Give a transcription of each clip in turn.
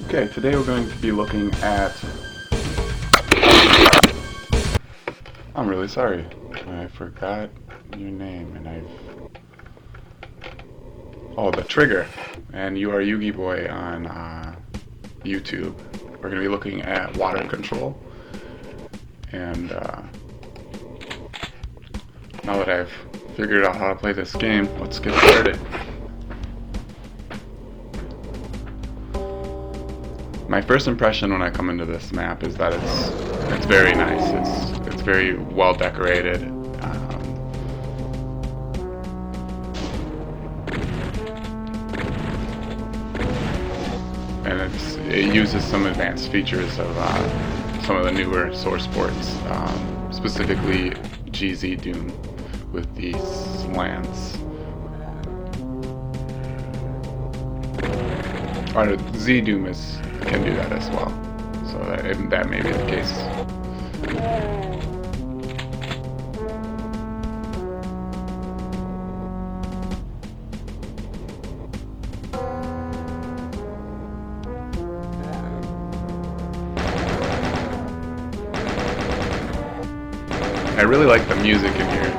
Okay, today we're going to be looking at... I'm really sorry. I forgot your name and Oh, the trigger. And you are Yugiboy on YouTube. We're going to be looking at water control. And now that I've figured out how to play this game, let's get started. My first impression when I come into this map is that it's very nice. It's very well decorated. And it uses some advanced features of some of the newer source ports, specifically GZ Doom with these slants. Or Z Doom can do that as well, so that may be the case. I really like the music in here.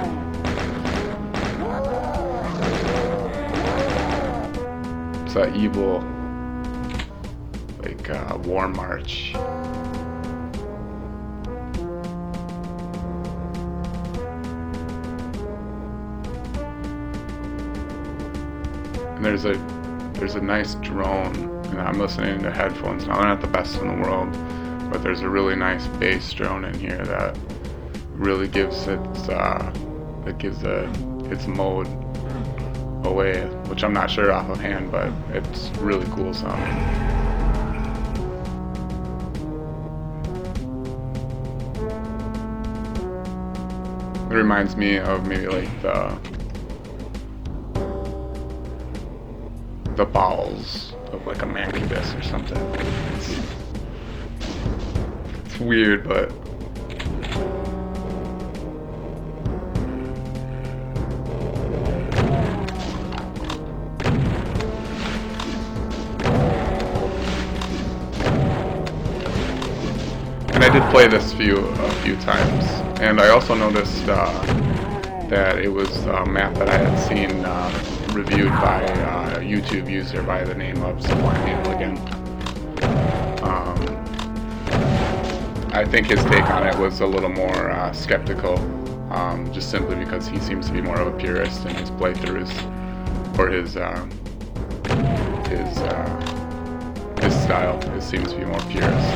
It's that evil, like war march. And there's a nice drone, and I'm listening to headphones now. They're not the best in the world, but there's a really nice bass drone in here that really gives its mode away, which I'm not sure off of hand, but it's really cool sounding. It reminds me of maybe like the bowels of like a mancubus or something. It's weird, but I did play this a few times, and I also noticed that it was a map that I had seen reviewed by a YouTube user by the name of Sublime again. I think his take on it was a little more skeptical, just simply because he seems to be more of a purist in his playthroughs, or his style. It seems to be more purist.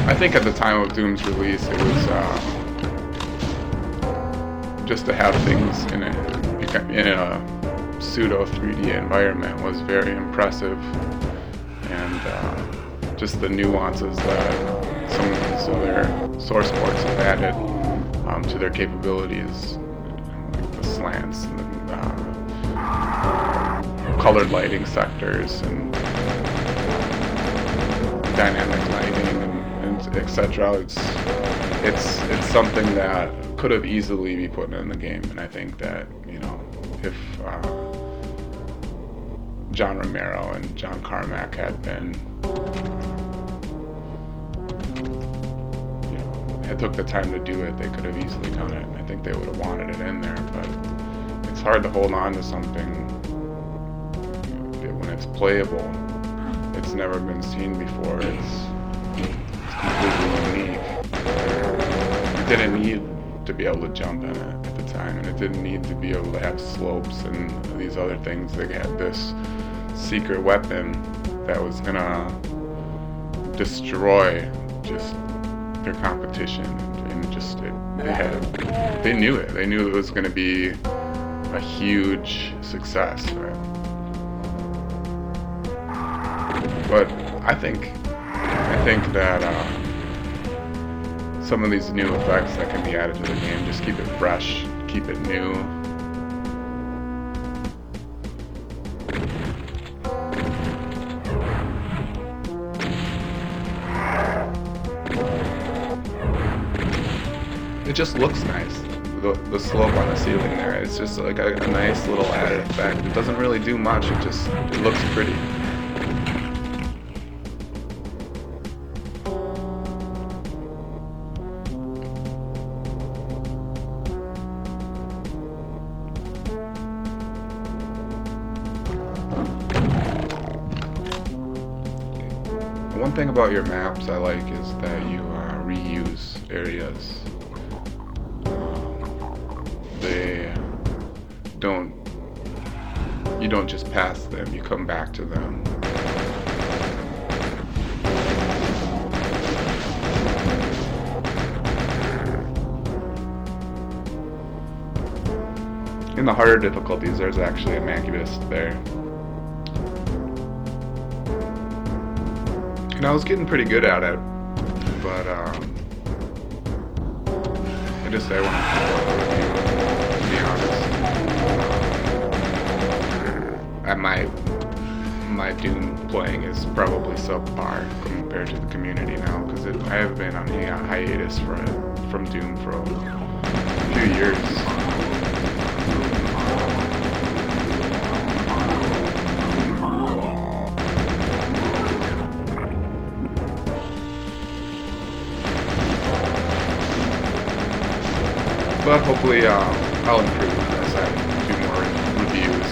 I think at the time of Doom's release, it was just to have things in a pseudo 3D environment was very impressive, and just the nuances that some of these other source ports have added to their capabilities, like the slants and the colored lighting sectors and dynamic lighting and etc. It's something that could have easily be put in the game, and I think that, you know, if John Romero and John Carmack had been, you know, had took the time to do it, they could have easily done it, and I think they would have wanted it in there. But it's hard to hold on to something, you know, when it's playable. It's never been seen before. It's completely unique. It didn't need to be able to jump in it at the time, and it didn't need to be able to have slopes and these other things. They had this secret weapon that was gonna destroy just their competition, and just they knew it. They knew it was gonna be a huge success, right? But I think that some of these new effects that can be added to the game just keep it fresh, keep it new, just looks nice. The slope on the ceiling there, it's just like a nice little added effect. It doesn't really do much, it looks pretty. One thing about your maps I like is that you reuse areas. You don't just pass them, you come back to them. In the harder difficulties, there's actually a mancubus there. And I was getting pretty good at it, but I want to be honest. My Doom playing is probably subpar compared to the community now, because I have been on a hiatus from Doom for a few years. But hopefully I'll improve as I do more reviews.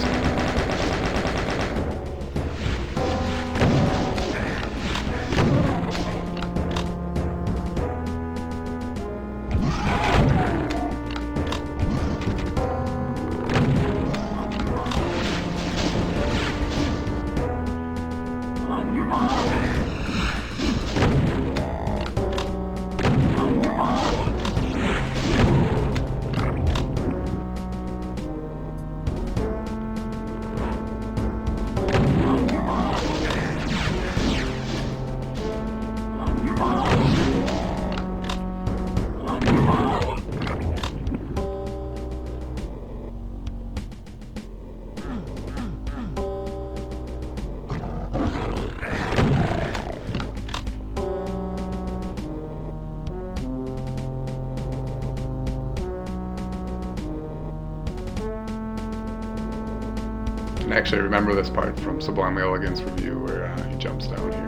I actually remember this part from Sublimely Elegant's review where he jumps down here.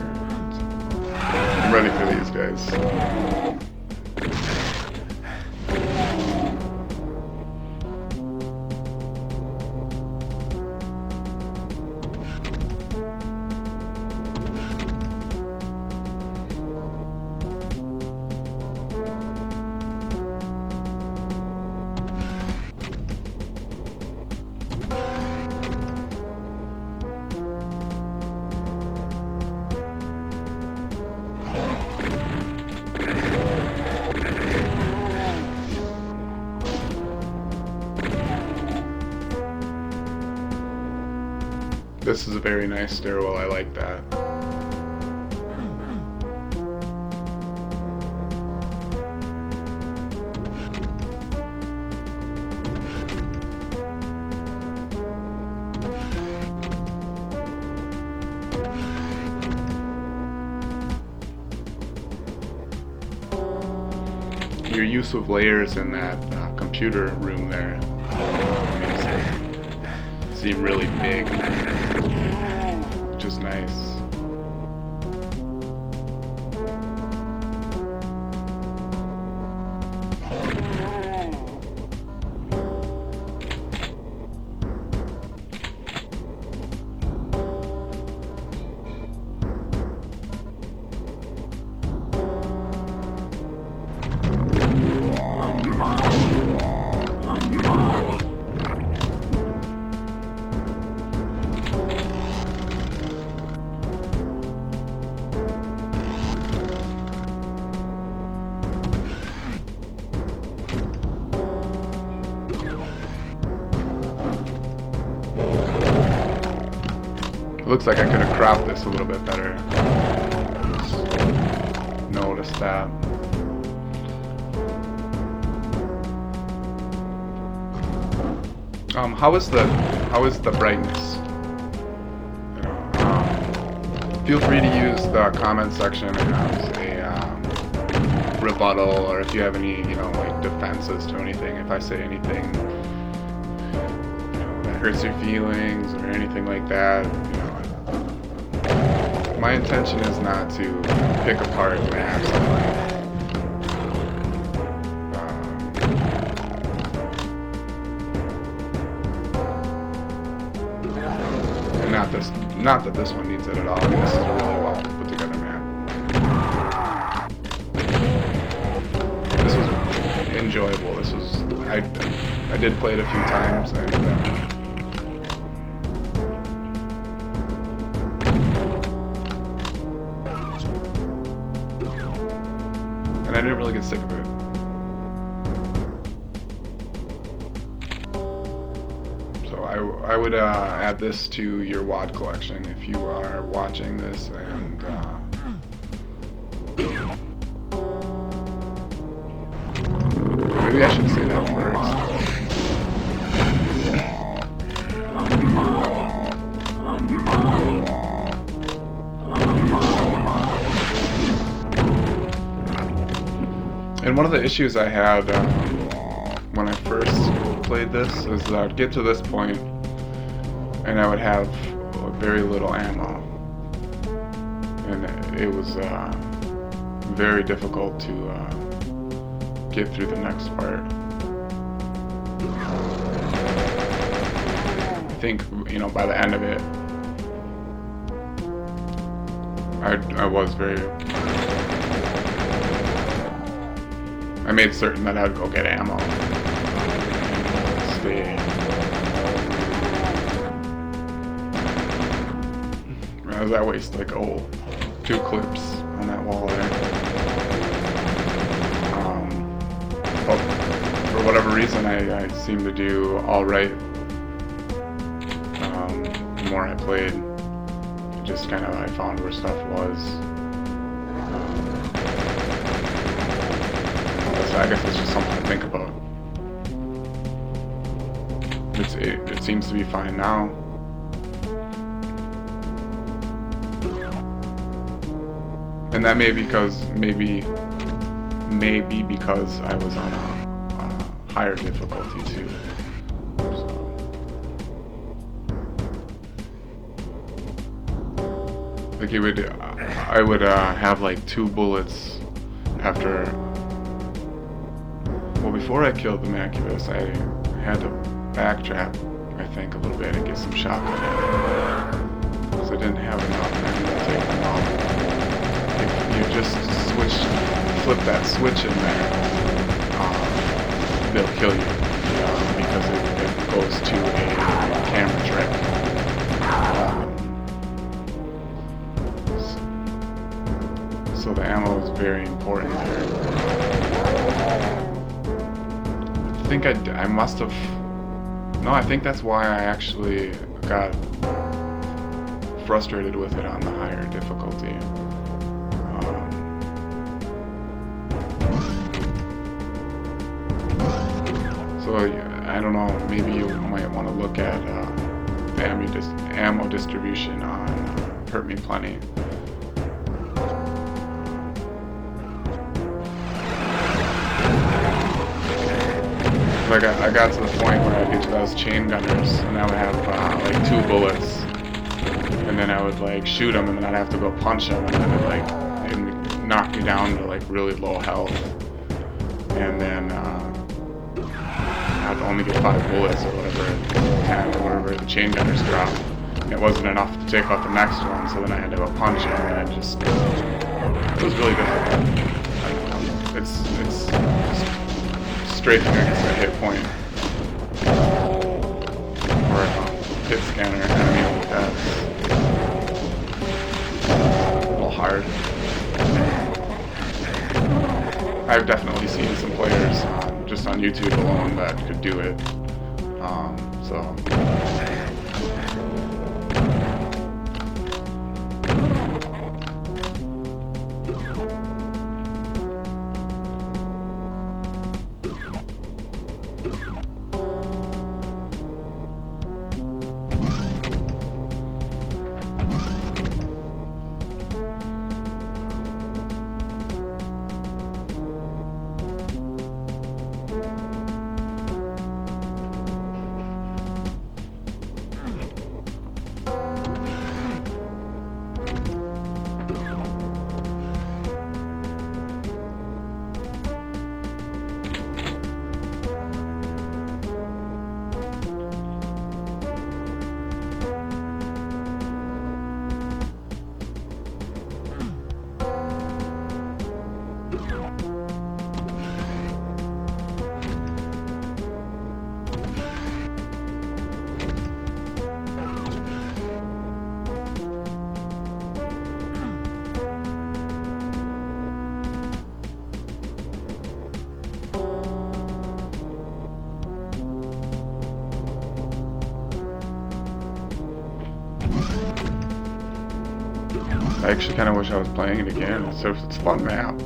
I'm ready for these guys. This is a very nice stairwell, I like that. Your use of layers in that computer room there seem really big, which is nice. Looks like I could have cropped this a little bit better. Just noticed that. How is the brightness? Feel free to use the comment section as rebuttal, or if you have any, you know, like defenses to anything. If I say anything, you know, that hurts your feelings or anything like that, you know, my intention is not to pick apart maps. And not that this one needs it at all. I mean, this is a really well put together map. This was enjoyable. This was I did play it a few times, and I didn't really get sick of it. So I would add this to your WAD collection if you are watching this, and maybe I should say that first. And one of the issues I had when I first played this is that I'd get to this point and I would have very little ammo, and it was very difficult to get through the next part. I think, you know, by the end of it, I was very... I made certain that I'd go get ammo and stay. As I waste like 2 clips on that wall there. But for whatever reason, I seem to do all right. The more I played, just kind of I found where stuff was. So I guess it's just something to think about. It seems to be fine now. And that may be because maybe because I was on a higher difficulty too. So. Like I would have like 2 bullets after. Well, before I killed the Macubus, I had to backtrap, I think, a little bit and get some shotgun ammo, because I didn't have enough ammo to take them out. If you just flip that switch in there, they'll kill you, because it goes to a camera trick. So the ammo is very important there. I think I must have... No, I think that's why I actually got frustrated with it on the higher difficulty. So I don't know, maybe you might want to look at the ammo distribution on Hurt Me Plenty. I got to the point where I'd get to those chain gunners and I would have like 2 bullets, and then I would like shoot them, and then I'd have to go punch them, and then it'd knock me down to like really low health, and then I'd only get 5 bullets or whatever, and whatever the chain gunners dropped, and it wasn't enough to take out the next one, so then I had to go punch him, and it was really difficult. It's strafing against a hit point, or a hit scanner, enemy like that. A little hard. I've definitely seen some players just on YouTube alone that could do it. So. I actually kind of wish I was playing it again. It's a fun map.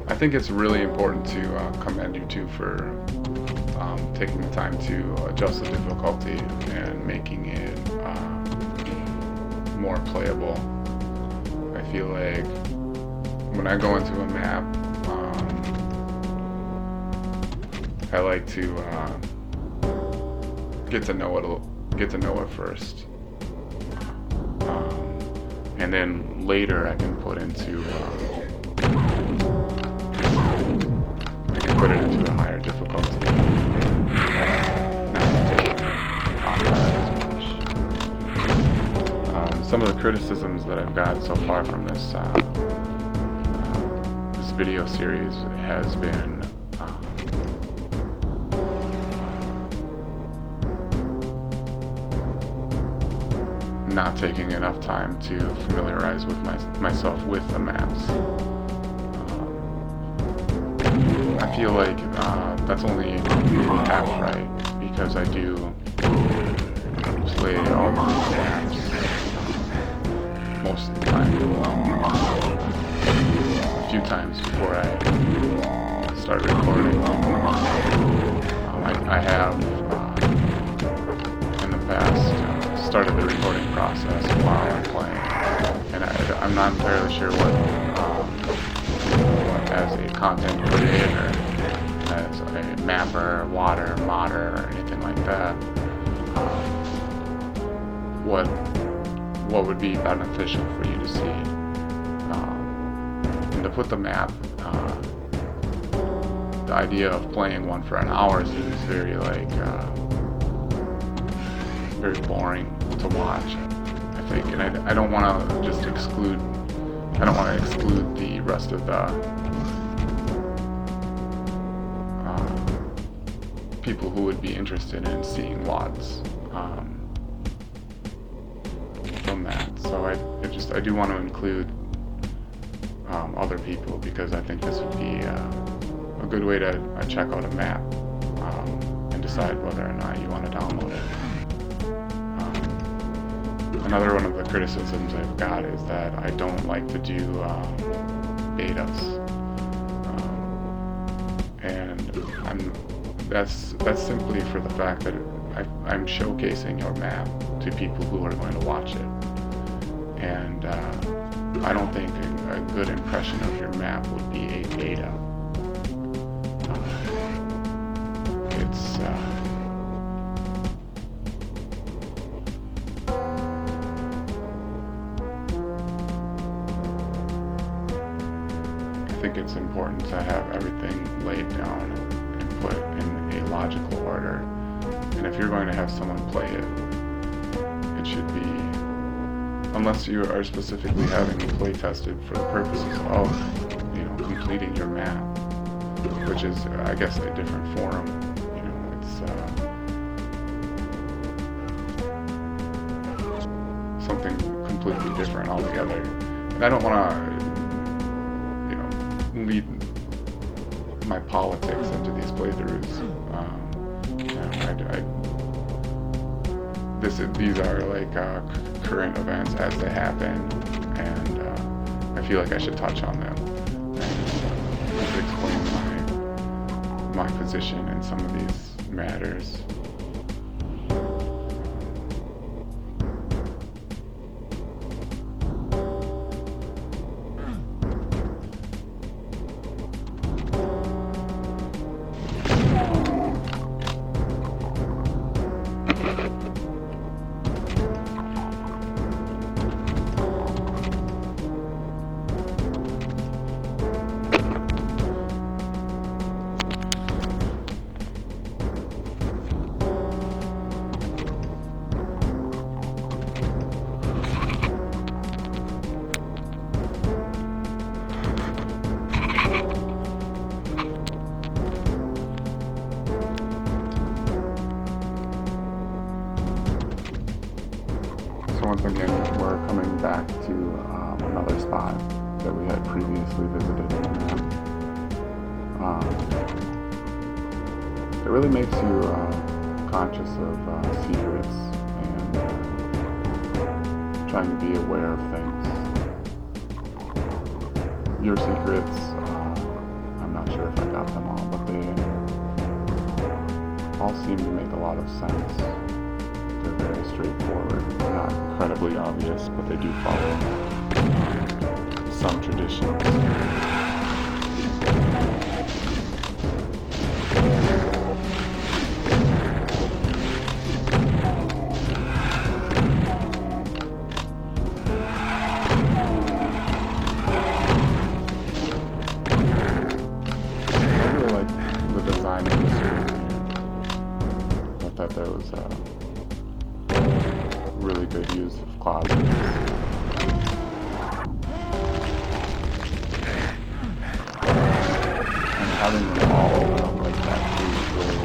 I think it's really important to commend you two for taking the time to adjust the difficulty and making it more playable. I feel like when I go into a map, I like to get to know it first, and then later I can put it into a higher difficulty. Some of the criticisms that I've got so far from this video series has been not taking enough time to familiarize with myself with the maps. I feel like that's only half right, because I do play all these maps most of the time. A few times before I start recording. I have in the past started the recording process while I'm playing, and I'm not entirely sure what as a content creator, as a mapper, modder, or anything like that, what what would be beneficial for you to see. And to put the map, the idea of playing one for an hour seems very very boring to watch, I think, and I don't want to just exclude. I don't want to exclude the rest of the people who would be interested in seeing WODs from that. So I do want to include other people, because I think this would be a good way to check out a map and decide whether or not you want to download it. Another one of the criticisms I've got is that I don't like to do betas, and that's simply for the fact that I'm showcasing your map to people who are going to watch it, and I don't think a good impression of your map would be a beta. I think it's important to have everything laid down and put in a logical order. And if you're going to have someone play it, it should be, unless you are specifically having it play tested for the purposes of, completing your map, which is, I guess, a different forum. It's something completely different altogether. And I don't want to lead my politics into these playthroughs. These are like current events as they happen, and I feel like I should touch on them and explain my position in some of these matters. Once again, we're coming back to another spot that we had previously visited in the map. It really makes you conscious of secrets and trying to be aware of things. Your secrets, I'm not sure if I got them all, but they all seem to make a lot of sense. They're very straightforward, not incredibly obvious, but they do follow some traditions. I really like the design of the series. I thought that was really good use of closets. And having them all open up like that too is really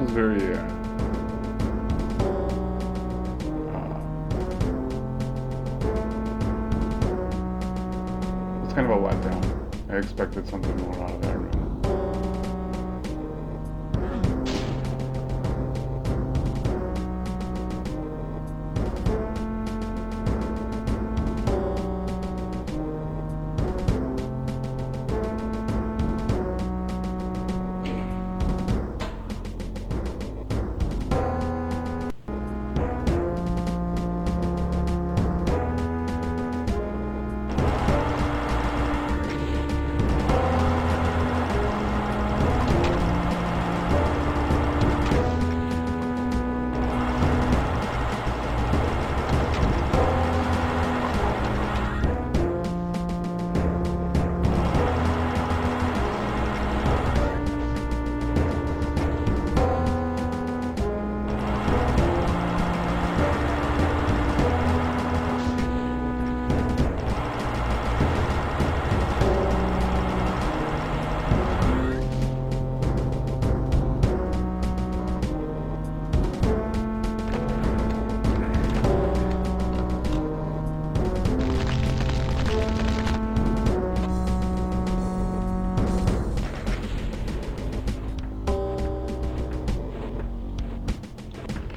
was very it's kind of a letdown. I expected something more out of that room.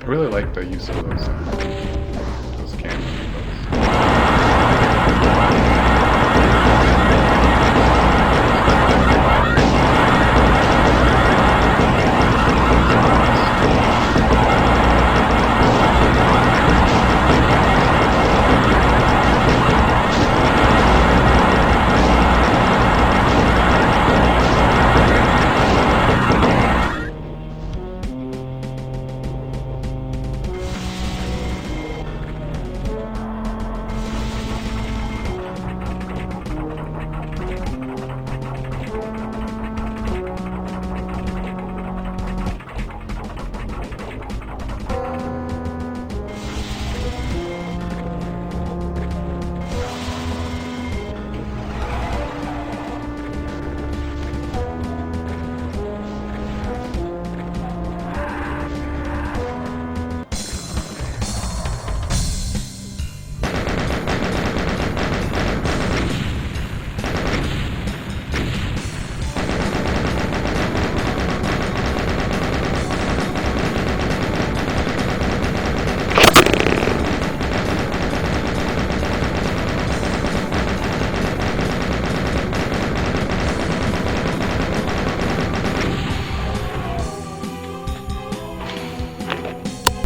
I really like the use of those